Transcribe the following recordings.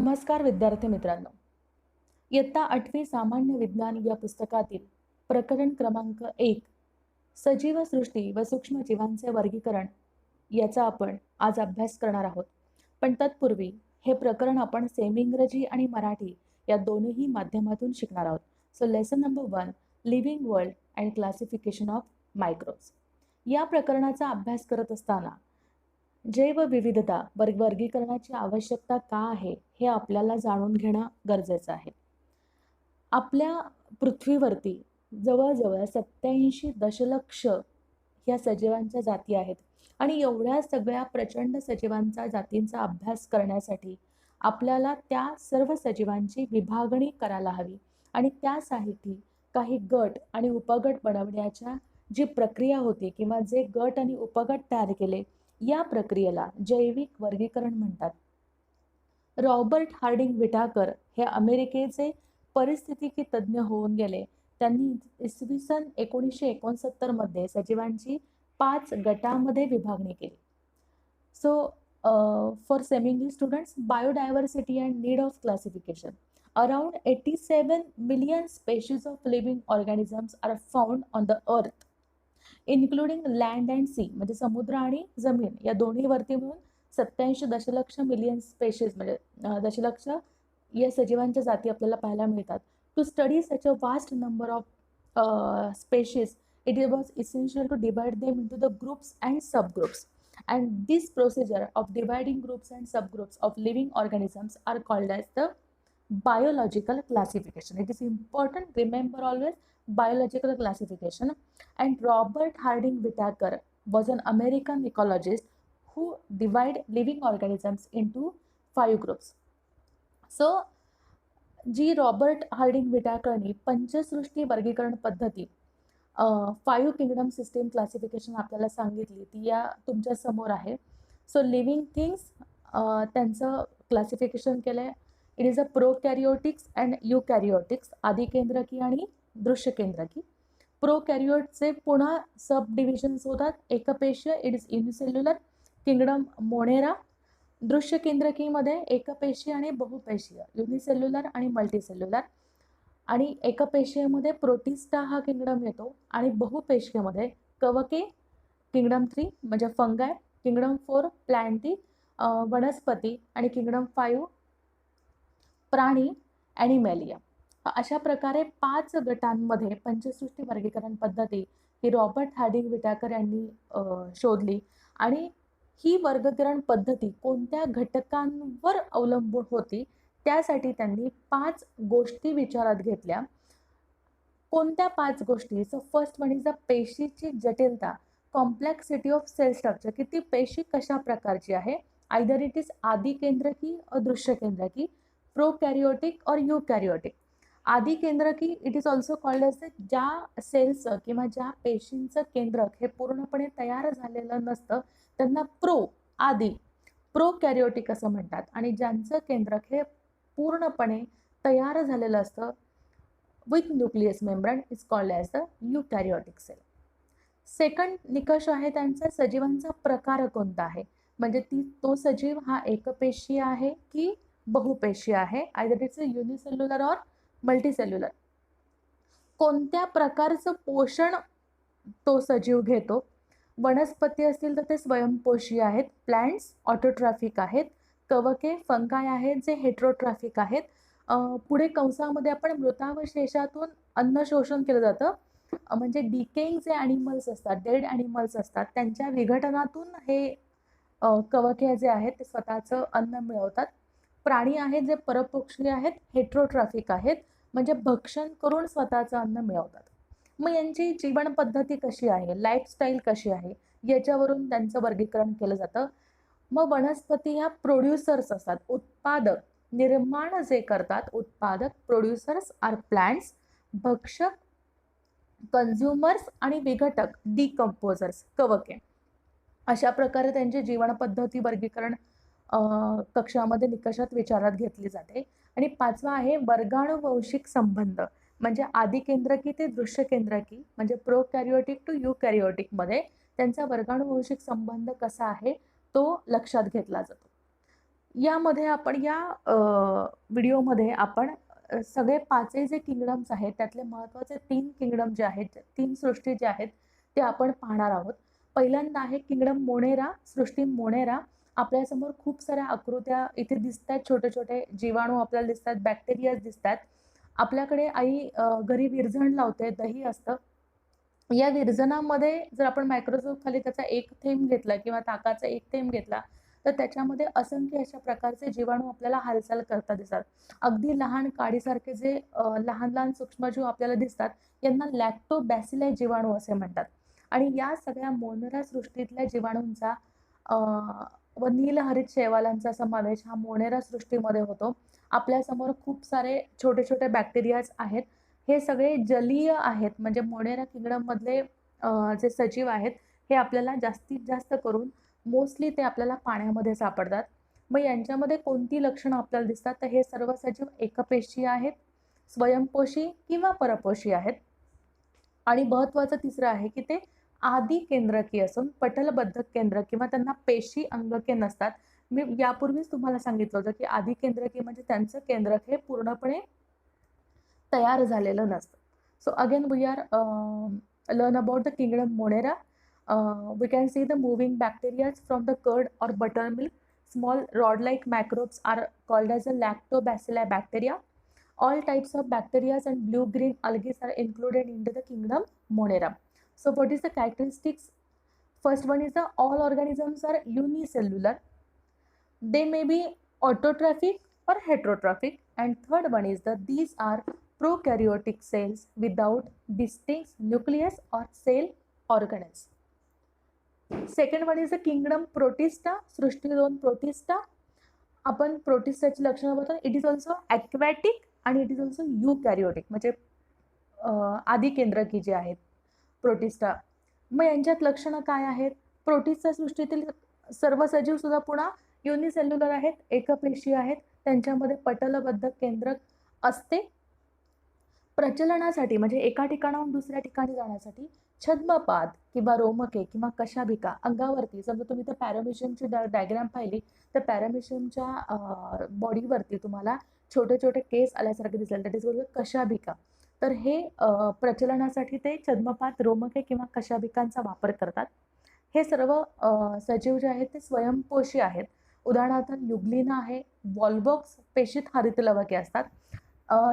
नमस्कार विद्यार्थी मित्रांनो. इयत्ता 8वी सामान्य विज्ञान या पुस्तकातील प्रकरण क्रमांक 1 सजीव सृष्टी व सूक्ष्म जीवांचे वर्गीकरण याचा आपण आज अभ्यास करणार आहोत. पण तत्पूर्वी हे प्रकरण आपण सेमी इंग्रजी आणि मराठी या दोन्ही माध्यमातून शिकणार आहोत. So lesson number 1 living world and classification of microbes. या प्रकरणाचा अभ्यास करत असताना जैवविविधता वर्गीकरणाची आवश्यकता का आहे हे आपल्याला जाणून घेणं गरजेचं आहे. आपल्या पृथ्वीवरती जवळजवळ 87 दशलक्ष ह्या सजीवांच्या जाती आहेत आणि एवढ्या सगळ्या प्रचंड सजीवांचा जातींचा अभ्यास करण्यासाठी आपल्याला त्या सर्व सजीवांची विभागणी करायला हवी आणि त्यासाठी काही गट आणि उपगट बनवण्याच्या जी प्रक्रिया होती किंवा जे गट आणि उपगट तयार केले या प्रक्रियेला जैविक वर्गीकरण म्हणतात. रॉबर्ट हार्डिंग विटाकर हे अमेरिकेचे परिस्थितिकी तज्ज्ञ होऊन गेले. त्यांनी इसवी सन 1969 मध्ये सजीवांची 5 गटामध्ये विभागणी केली. So for semi English students, biodiversity and need of classification. Around 87 million species of living organisms are found on the earth including land and sea, म्हणजे समुद्र आणि जमीन या दोन्हीवरती मिळून 87 दशलक्ष मिलियन स्पेशीज म्हणजे दशलक्ष या सजीवांच्या जाती आपल्याला पाहायला मिळतात. To study such a vast number of species it was essential to divide them into the groups and subgroups. And this procedure of dividing groups and subgroups of living organisms are called as the biological classification. It is important, remember always, biological classification. And Robert Harding Whittaker was an American ecologist who divided living organisms into 5 groups. So G Robert Harding विटाकरनी पंचसृष्टी वर्गीकरण पद्धती 5 kingdom system classification आपल्याला सांगितली ती या तुमच्या समोर आहे. So living things त्यांचं क्लासिफिकेशन केलं आहे. It is a prokaryotics and eukaryotics, आदिकेंद्रकी आणि दृश्यकेंद्रकी. प्रोकॅरियोटचे पुन्हा सब डिव्हिजन्स होतात. एकपेशीय it is unicellular kingdom Monera. दृश्यकेंद्रकीमध्ये एकपेशीय आणि बहुपेशीय युनिसेल्युलर आणि मल्टीसेल्युलर. आणि एकपेशीयमध्ये प्रोटिस्टा हा किंगडम येतो आणि बहुपेशीयमध्ये कवके किंगडम 3 म्हणजे फंगाय, किंगडम 4 प्लॅन्टी वनस्पती आणि किंगडम 5 प्राणी ॲनिमॅलिया. अशा प्रकारे 5 गटांमध्ये पंचसृष्टी वर्गीकरण पद्धती ही रॉबर्ट हार्डिंग विटाकर यांनी शोधली. आणि ही वर्गीकरण पद्धती कोणत्या घटकांवर अवलंबून होती त्यासाठी त्यांनी 5 गोष्टी विचारात घेतल्या. कोणत्या 5 गोष्टी? So first one is the पेशीची जटिलता, कॉम्प्लेक्सिटी ऑफ सेल स्ट्रक्चर, की ती पेशी कशा प्रकारची आहे. आयदर इट इज आदिकेंद्रकी अदृश्य केंद्रकी, प्रोकॅरियोटिक और युकॅरियोटिक. आदिकेंद्रकी it is also called as ज्या सेल्सचं किंवा ज्या पेशींचं केंद्रक हे पूर्णपणे तयार झालेलं नसतं त्यांना आदी प्रोकॅरियोटिक असं म्हणतात. आणि ज्यांचं केंद्रक हे पूर्णपणे तयार झालेलं असतं with nucleus membrane is called as the eukaryotic cell. Second निकष आहे त्यांचा सजीवांचा प्रकार कोणता आहे, म्हणजे तो सजीव हा एकपेशीय आहे की बहुपेशीय आहे. आयदर इट्स युनिसेल्युलर और मल्टीसेल्युलर. कोणत्या प्रकारचं पोषण तो सजीव घेतो. वनस्पती असतील तर ते स्वयंपोषी आहेत, प्लांट्स ऑटोट्रॉफिक आहेत, कवके फंगाय आहेत जे हेट्रोट्रॉफिक आहेत. पुढे कंसामध्ये आपण मृतावशेषातून अन्न शोषण केलं जातं, म्हणजे डिकेइंग जे ॲनिमल्स असतात, डेड ॲनिमल्स असतात त्यांच्या विघटनातून हे कवके जे आहेत ते स्वतःचं अन्न मिळवतात. प्राणी आहेत जे परोपभोक्षी आहेत, हेट्रोट्रॉफिक आहेत म्हणजे भक्षण करून स्वतःचं अन्न मिळवतात. मग यांची जीवन पद्धती कशी आहे, लाईफस्टाईल कशी आहे याच्यावरून त्यांचं वर्गीकरण केलं जातं. मग वनस्पती ह्या प्रोड्युसर्स असतात, उत्पादक, निर्माण जे करतात उत्पादक. प्रोड्युसर्स आर प्लांट्स, भक्षक कन्झ्युमर्स आणि विघटक डिकम्पोजर्स कवके. अशा प्रकारे त्यांची जीवन पद्धती वर्गीकरण कक्षामध्ये निकषात विचारात घेतली जाते. आणि 5वा आहे वर्गाणुवंशिक संबंध, म्हणजे आदिकेंद्रकी ते दृश्यकेंद्रकी म्हणजे प्रोकॅरियोटिक टू युकॅरियोटिकमध्ये त्यांचा वर्गाणुवंशिक संबंध कसा आहे तो लक्षात घेतला जातो. यामध्ये आपण या व्हिडिओमध्ये आपण सगळे पाचही जे किंगडम्स आहेत त्यातले महत्त्वाचे 3 किंगडम जे आहेत, 3 सृष्टी जे आहेत ते आपण पाहणार आहोत. पहिल्यांदा आहे किंगडम मोनेरा, सृष्टी मोनेरा. आपल्यासमोर खूप साऱ्या आकृत्या इथे दिसतायत, छोटे-छोटे जीवाणू आपल्याला दिसतात, बॅक्टेरियाज दिसतात. आपल्याकडे आई घरी विरझण लावते, दही असतं. या विरझणामध्ये जर आपण मायक्रोस्कोप खाली त्याचा एक थेंब घेतला किंवा ताकाचा एक थेंब घेतला, तर त्याच्यामध्ये असंख्य अशा प्रकारचे जीवाणू आपल्याला हालचाल करताना दिसतात. अगदी लहान काडीसारखे जे लहान-लहान सूक्ष्मजीव आपल्याला दिसतात, यांना लॅक्टोबॅसिली जीवाणू असे म्हणतात. आणि या सगळ्या मोनेरा सृष्टीतल्या जीवाणूंचा व नीलहरित शैवालांचा समावेश हा मोनेरा सृष्टीमध्ये होतो. आपल्यासमोर खूप सारे छोटे-छोटे बॅक्टेरियाज आहेत. हे सगळे जलीय आहेत, म्हणजे मोनेरा किंगडममधले जे सजीव आहेत, हे आपल्याला जास्तीत जास्त करून मोस्टली ते आपल्याला पाण्यामध्ये सापडतात. मग यांच्यामध्ये कोणती लक्षणं आपल्याला दिसतात, तर हे सर्व सजीव एकपेशीय आहेत, स्वयंपोषी किंवा परपोषी आहेत. आणि महत्त्वाचं तिसरं आहे की ते आदी केंद्रकी असून पटलबद्ध केंद्र किंवा त्यांना पेशी अंगके नसतात. मी यापूर्वीच तुम्हाला सांगितलं होतं की आदी केंद्रकी म्हणजे त्यांचं केंद्रक हे पूर्णपणे तयार झालेलं नसतं. So again we are learn about the kingdom Monera. We can see the moving bacteria from the curd or buttermilk. Small rod-like microbes are called as the lactobacilli bacteria. All types of bacteria and blue-green algae are included into the kingdom Monera. So what is the characteristics? First one is the all organisms are unicellular. They may be autotrophic or heterotrophic. And third one is that these are prokaryotic cells without distinct nucleus or cell organelles. Second one is the kingdom Protista, सृष्टी 2 Protista. आपण प्रोटिस्टाची लक्षणं बघतो. It is also aquatic आणि it is also eukaryotic, म्हणजे आदी केंद्रकी जे आहेत प्रोटिस्टा. मग यांच्यात लक्षणं काय आहेत? प्रोटिस्टा सृष्टीतील सर्व सजीव सुद्धा पुन्हा युनिसेल्युलर आहेत, एकपेशीय आहेत. त्यांच्यामध्ये पटलबद्ध केंद्रक असते. प्रचलनासाठी म्हणजे एका ठिकाणाहून दुसऱ्या ठिकाणी जाण्यासाठी छद्मपाद किंवा रोमके किंवा कशाभिका अंगावरती, समजा तुम्ही त्या पॅरामिशियमची डायग्राम पाहिली तर पॅरामिशियमच्या बॉडीवरती तुम्हाला छोटे छोटे केस आल्यासारखे दिसेल, दॅट इज कशाभिका. तर हे प्रचलनासाठी ते छद्मपाद, रोमके किंवा कशाभिकांचा वापर करतात. हे सर्व सजीव जे आहेत ते स्वयंपोषी आहेत. उदाहरणार्थ युग्लिना आहे, वॉलबॉक्स पेशीत हरितलवके असतात.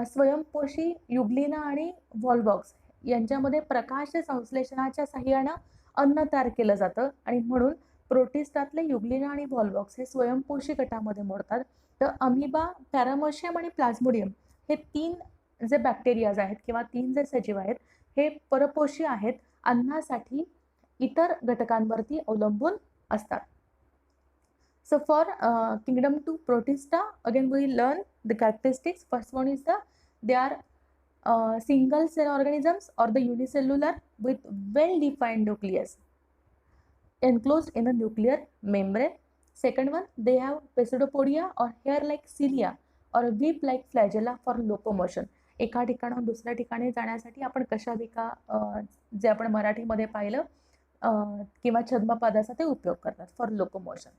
स्वयंपोषी युग्लिना आणि वॉलबॉक्स यांच्यामध्ये प्रकाश संश्लेषणाच्या साहाय्यानं अन्न तयार केलं जातं आणि म्हणून प्रोटिस्टातले युग्लिना आणि वॉलबॉक्स हे स्वयंपोषी गटामध्ये मोडतात. तर अमिबा, पॅरामोशियम आणि प्लाझ्मोडियम हे 3 जे बॅक्टेरियाज आहेत किंवा 3 जे सजीव आहेत हे परपोषी आहेत, अन्नासाठी इतर घटकांवरती अवलंबून असतात. So for kingdom 2 Protista, again we learn the characteristics. First one is they are single cell organisms or the unicellular with well defined nucleus enclosed in a nuclear membrane. Second one, they have pseudopodia or hair like cilia or whip like flagella for locomotion. एका ठिकाणाहून दुसऱ्या ठिकाणी जाण्यासाठी आपण कशाभिका जे आपण मराठीमध्ये पाहिलं किंवा छद्मपादाचा ते उपयोग करतात for locomotion.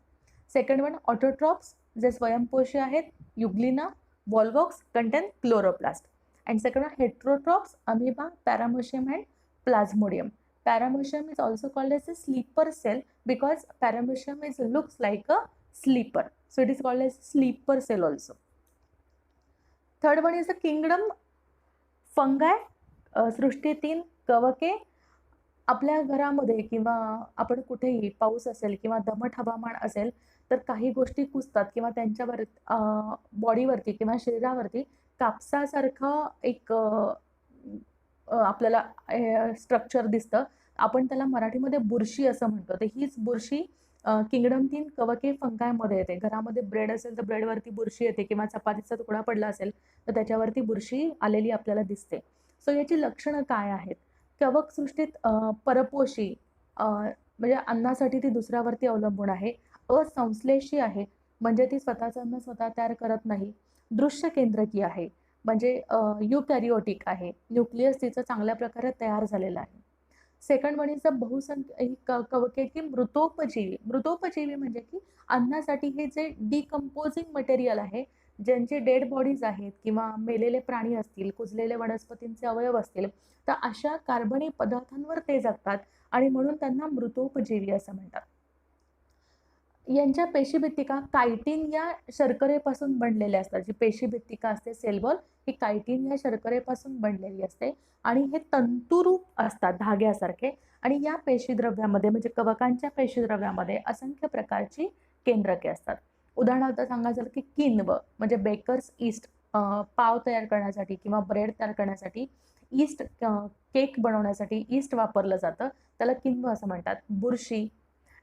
Second one autotrophs जे स्वयंपोषी आहेत, Euglena, Volvox contain chloroplast. And second one heterotrophs, amoeba, paramecium and plasmodium. Paramecium is also called as a sleeper cell because paramecium looks like a sleeper. So it is called as sleeper cell also. Third one is the kingdom fungi. सृष्टी 3 कवके. आपल्या घरामध्ये किंवा आपण कुठेही पाऊस असेल किंवा दमट हवामान असेल तर काही गोष्टी कुजतात किंवा त्यांच्यावर बॉडीवरती किंवा शरीरावरती कापसासारखं एक आपल्याला स्ट्रक्चर दिसतं. आपण त्याला मराठीमध्ये बुरशी असं म्हणतो. तर हीच बुरशी किंगडम 3 कवके फंगायमध्ये येते. घरामध्ये ब्रेड असेल तर ब्रेडवरती बुरशी येते किंवा चपातीचा तुकडा पडला असेल तर त्याच्यावरती बुरशी आलेली आपल्याला दिसते. सो याची लक्षणं काय आहेत? कवक सृष्टीत परपोषी म्हणजे अन्नासाठी ती दुसऱ्यावरती अवलंबून आहे. असंश्लेषी आहे म्हणजे ती स्वतःचं अन्न स्वतः तयार करत नाही. दृश्य केंद्रकी आहे म्हणजे युकॅरियोटिक आहे. न्यूक्लियस तिचं चांगल्या प्रकारे तयार झालेलं आहे. सेकंड वन इज अ बहुसंख्य ही कवके की मृतोपजीवी. मृतोपजीवी म्हणजे की अन्नासाठी हे जे डिकम्पोजिंग मटेरियल आहे, ज्यांचे डेड बॉडीज आहेत किंवा मेलेले प्राणी असतील, कुजलेले वनस्पतींचे अवयव असतील, तर अशा कार्बनी पदार्थांवर ते जगतात आणि म्हणून त्यांना मृतोपजीवी असं म्हणतात. यांच्या पेशीभित्तिका कायटिन या शर्करेपासून बनलेल्या असतात. जी पेशीभित्तिका असते सेल वॉल ही कायटिन या शर्करेपासून बनलेली असते आणि हे तंतुरूप असतात धाग्यासारखे आणि या पेशीद्रव्यामध्ये म्हणजे कवकांच्या पेशीद्रव्यामध्ये असंख्य प्रकारची केंद्रके असतात. उदाहरणार्थ सांगायचं झालं की किण्व म्हणजे बेकर्स ईस्ट पाव तयार करण्यासाठी किंवा ब्रेड तयार करण्यासाठी ईस्ट केक बनवण्यासाठी ईस्ट वापरलं जातं, त्याला किण्व असं म्हणतात. बुरशी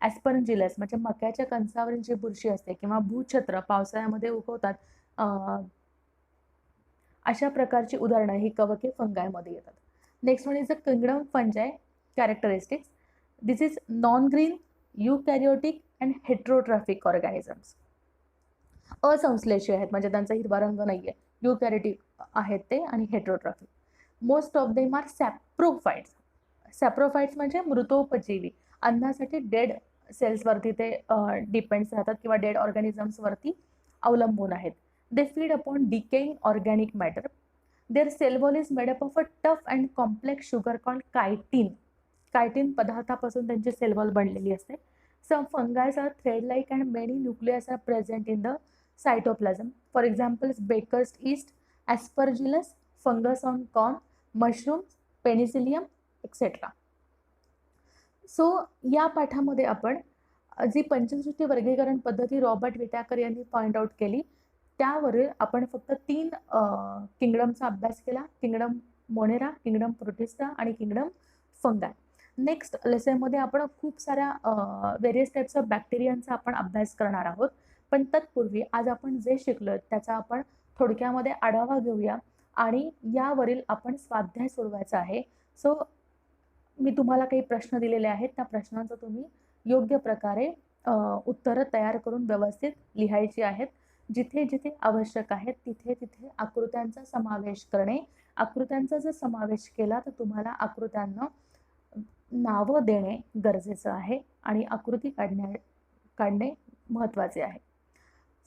ॲस्परजिलस म्हणजे मक्याच्या कणसावरील जी बुरशी असते किंवा भूछत्र पावसाळ्यामध्ये उगवतात, अशा प्रकारची उदाहरणं ही कवके फंगायमध्ये येतात. Next one is a kingdom fungi characteristics. This is non green eukaryotic and heterotrophic organisms. असंश्लेषी आहेत म्हणजे त्यांचा हिरवा रंग नाहीये. युकॅरियोटिक आहेत ते आणि heterotrophic. Most of them are saprophytes. Saprophytes म्हणजे मृतोपजीवी. अन्नासाठी डेड सेल्सवरती ते डिपेंड्स राहतात किंवा डेड ऑर्गॅनिझम्सवरती अवलंबून आहेत. They feed upon decaying organic matter. Their cell wall is made up of a tough and complex sugar called chitin. Chitin पदार्थापासून त्यांची सेल वॉल बनलेली असते. Some fungus are thread like and many nucleus are present in the cytoplasm. For example baker's yeast, Aspergillus, fungus on corn, mushrooms, penicillium etcetera. So या पाठामध्ये आपण जी पंचसृष्टी वर्गीकरण पद्धती Robert विटॅकर यांनी पॉइंट आउट केली त्यावरील आपण फक्त 3 किंगडमचा अभ्यास केला. किंगडम मोनेरा, किंगडम प्रोटिस्टा आणि किंगडम फंगाय. नेक्स्ट लेसनमध्ये आपण खूप साऱ्या व्हेरियस टाइप्स ऑफ बॅक्टेरियांचा आपण अभ्यास करणार आहोत. पण तत्पूर्वी आज आपण जे शिकलो त्याचा आपण थोडक्यामध्ये आढावा घेऊया आणि यावरील आपण स्वाध्याय सोडवायचा आहे. सो मी तुम्हाला काही प्रश्न दिलेले आहेत, त्या प्रश्नांचं तुम्ही योग्य प्रकारे उत्तरं तयार करून व्यवस्थित लिहायची आहेत. जिथे जिथे आवश्यक आहे तिथे तिथे आकृत्यांचा समावेश करणे. आकृत्यांचा जर समावेश केला तर तुम्हाला आकृत्यांना नावं देणे गरजेचं आहे आणि आकृती काढणे महत्त्वाचे आहे.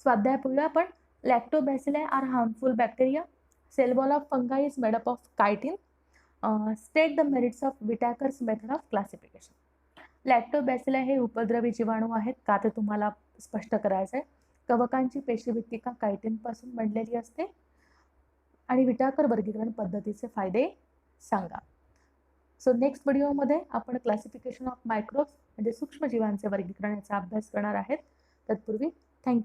स्वाध्याय पाहूया आपण. Lactobacilli are harmful bacteria. Cell wall of fungi is made up of chitin. State the merits of Whittaker's method of classification. Lactobacilli हे उपद्रवी जीवाणू आहेत का ते तुम्हाला स्पष्ट करायचं आहे. कवकांची पेशीभित्तिका कायटिनपासून बनलेली असते आणि विटाकर वर्गीकरण पद्धतीचे फायदे सांगा. सो नेक्स्ट व्हिडिओमध्ये आपण क्लासिफिकेशन ऑफ मायक्रोब्स म्हणजे सूक्ष्मजीवांचे वर्गीकरण याचा अभ्यास करणार आहेत. तत्पूर्वी थँक्यू.